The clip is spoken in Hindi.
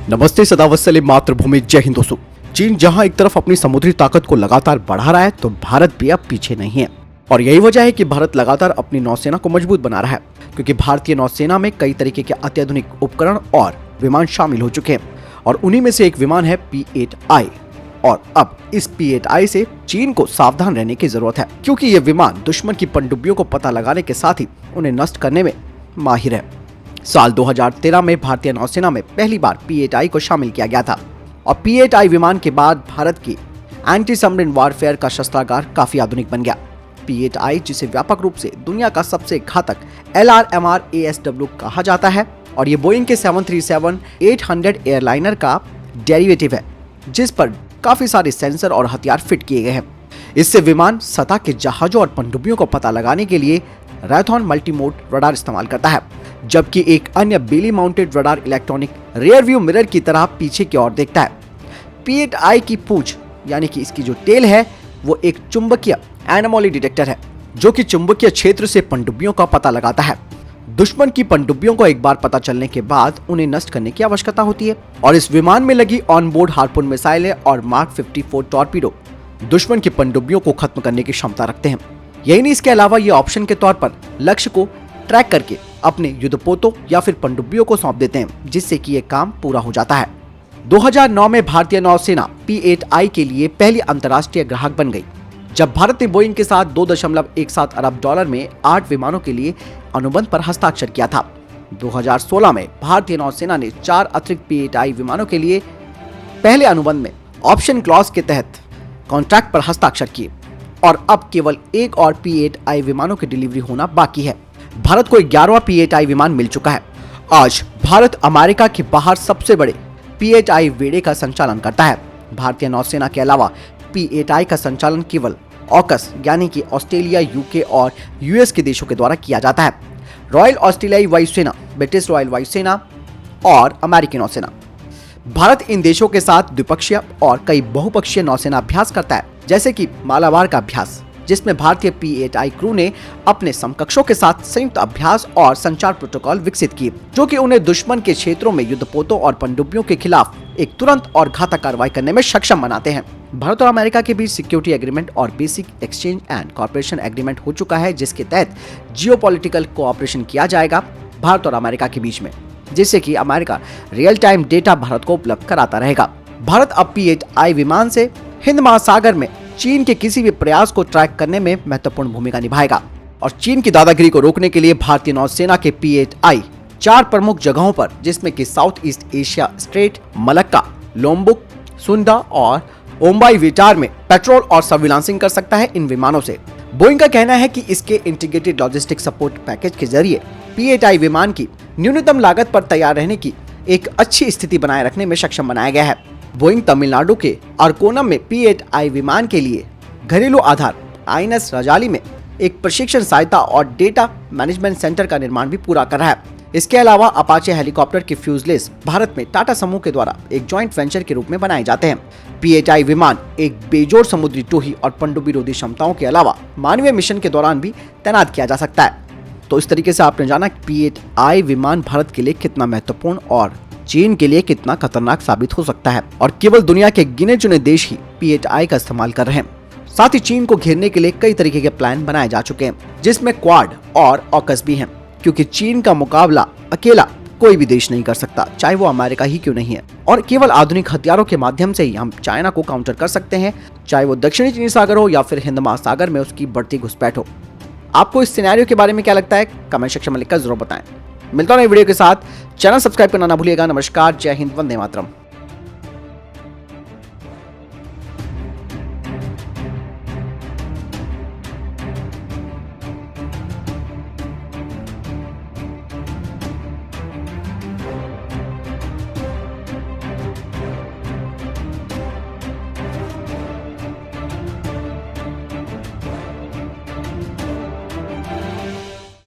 नमस्ते, सदावत्सले मातृभूमि, जय हिंद दोस्तों। चीन जहां एक तरफ अपनी समुद्री ताकत को लगातार बढ़ा रहा है, तो भारत भी अब पीछे नहीं है। और यही वजह है कि भारत लगातार अपनी नौसेना को मजबूत बना रहा है, क्योंकि भारतीय नौसेना में कई तरीके के अत्याधुनिक उपकरण और विमान शामिल हो चुके हैं। और उन्हीं में से एक विमान है P-8I। और अब इस P-8I से चीन को सावधान रहने की जरूरत है, क्योंकि ये विमान दुश्मन की पनडुब्बियों को पता लगाने के साथ ही उन्हें नष्ट करने में माहिर है। साल 2013 में भारतीय नौसेना में पहली बार P-8I को शामिल किया गया था। और P-8I विमान के बाद भारत की एंटी सबमरीन वारफेयर का शस्त्रागार काफी आधुनिक बन गया। P-8I, जिसे व्यापक रूप से दुनिया का सबसे घातक LRMR ASW कहा जाता है, और ये बोइंग के 737-800 एयरलाइनर का डेरिवेटिव है, जिस पर काफी सारे सेंसर और हथियार फिट किए गए हैं। इससे विमान सतह के जहाजों और पनडुब्बियों को पता लगाने के लिए रायथॉन मल्टीमोड रडार इस्तेमाल करता है, जबकि एक अन्य belly mounted radar electronic rear view mirror की तरह पीछे की ओर देखता है। P-8I की पूंछ, यानी कि इसकी जो टेल है, वो एक चुंबकीय एनोमली डिटेक्टर है, जो कि चुंबकीय क्षेत्र से पनडुब्बियों का पता लगाता है। दुश्मन की पनडुब्बियों को एक बार पता चलने के बाद उन्हें नष्ट करने की आवश्यकता होती है। और इस विमान में लगी ऑनबोर्ड हार्पून मिसाइलें और मार्क 54 टॉर्पीडो दुश्मन की पनडुब्बियों को खत्म करने की क्षमता रखते हैं। यही नहीं, इसके अलावा ये ऑप्शन के तौर पर लक्ष्य को ट्रैक करके अपने युद्धपोतों या फिर पनडुब्बियों को सौंप देते हैं, जिससे कि ये काम पूरा हो जाता है। 2009 में भारतीय नौसेना P-8I के लिए पहली अंतर्राष्ट्रीय ग्राहक बन गई, जब भारत ने बोइंग के साथ $2.17 अरब में 8 विमानों के लिए अनुबंध पर हस्ताक्षर किया था। 2016 में भारतीय नौसेना ने 4 अतिरिक्त P-8I विमानों के लिए पहले अनुबंध में ऑप्शन क्लॉज के तहत कॉन्ट्रैक्ट पर हस्ताक्षर किए, और अब केवल एक और P-8I विमानों की डिलीवरी होना बाकी है। भारत को 11वां P-8I विमान मिल चुका है। आज भारत अमेरिका के बाहर सबसे बड़े P-8I बेड़े का संचालन करता है। भारतीय नौसेना के अलावा P-8I का संचालन केवल ऑकस, यानी कि ऑस्ट्रेलिया, यूके और यूएस के देशों के द्वारा किया जाता है। रॉयल ऑस्ट्रेलियाई वायुसेना, ब्रिटिश रॉयल वायुसेना और अमेरिकी नौसेना। भारत इन देशों के साथ द्विपक्षीय और कई बहुपक्षीय नौसेना अभ्यास करता है, जैसे कि मालाबार का अभ्यास, जिसमें भारतीय P-8I क्रू ने अपने समकक्षों के साथ संयुक्त अभ्यास और संचार प्रोटोकॉल विकसित किए, जो कि उन्हें दुश्मन के क्षेत्रों में युद्धपोतों और पनडुब्बियों के खिलाफ एक तुरंत और घातक कार्रवाई करने में सक्षम बनाते हैं। भारत और अमेरिका के बीच सिक्योरिटी एग्रीमेंट और basic exchange and corporation agreement हो चुका है, जिसके तहत जियोपॉलिटिकल कोऑपरेशन किया जाएगा भारत और अमेरिका के बीच में, जिससे कि America real time data Bharat को उपलब्ध कराता रहेगा। भारत अब P-8I विमान से हिंद महासागर में चीन के किसी भी प्रयास को ट्रैक करने में महत्वपूर्ण भूमिका निभाएगा। और चीन की दादागिरी को रोकने के लिए भारतीय नौसेना के P-8I 4 प्रमुख जगहों पर, जिसमें कि south east Asia strait, Malacca, Lombok, Sunda और ओम्बाई विटार में पेट्रोल और सर्विलांसिंग कर सकता है। इन विमानों से बोइंग का कहना है कि इसके इंटीग्रेटेड लॉजिस्टिक सपोर्ट पैकेज के जरिए P-8I विमान की न्यूनतम लागत पर तैयार रहने की एक अच्छी स्थिति बनाए रखने में सक्षम बनाया गया है। बोइंग तमिलनाडु के अरकोनम में P-8I विमान के लिए घरेलू आधार INS रजाली में एक प्रशिक्षण सहायता और डेटा मैनेजमेंट सेंटर का निर्माण भी पूरा कर रहा है। इसके अलावा अपाचे हेलीकॉप्टर के फ्यूजलेस भारत में टाटा समूह के द्वारा एक जॉइंट वेंचर के रूप में बनाए जाते हैं। P-8I विमान एक बेजोड़ समुद्री टोही और पनडुब्बी रोधी क्षमताओं के अलावा मानवीय मिशन के दौरान भी तैनात किया जा सकता है। तो इस तरीके से आपने जाना P-8I विमान भारत के लिए कितना महत्वपूर्ण और चीन के लिए कितना खतरनाक साबित हो सकता है। और केवल दुनिया के गिने चुने देश ही P-8I का इस्तेमाल कर रहे हैं। साथ ही चीन को घेरने के लिए कई तरीके के प्लान बनाए जा चुके हैं, जिसमें क्वाड और ऑकस भी हैं, क्योंकि चीन का मुकाबला अकेला कोई भी देश नहीं कर सकता, चाहे वो अमेरिका ही क्यों नहीं है। और केवल आधुनिक हथियारों के माध्यम से ही हम चाइना को काउंटर कर सकते हैं, चाहे वो दक्षिणी चीनी सागर हो या फिर हिंद महासागर में उसकी बढ़ती घुसपैठ हो। आपको इस सिनेरियो के बारे में क्या लगता है, कमेंट सेक्शन में लिखकर जरूर बताएं। मिलता हूं नई वीडियो के साथ। चैनल सब्सक्राइब करना ना भूलिएगा। नमस्कार, जय हिंद, वंदे मातरम।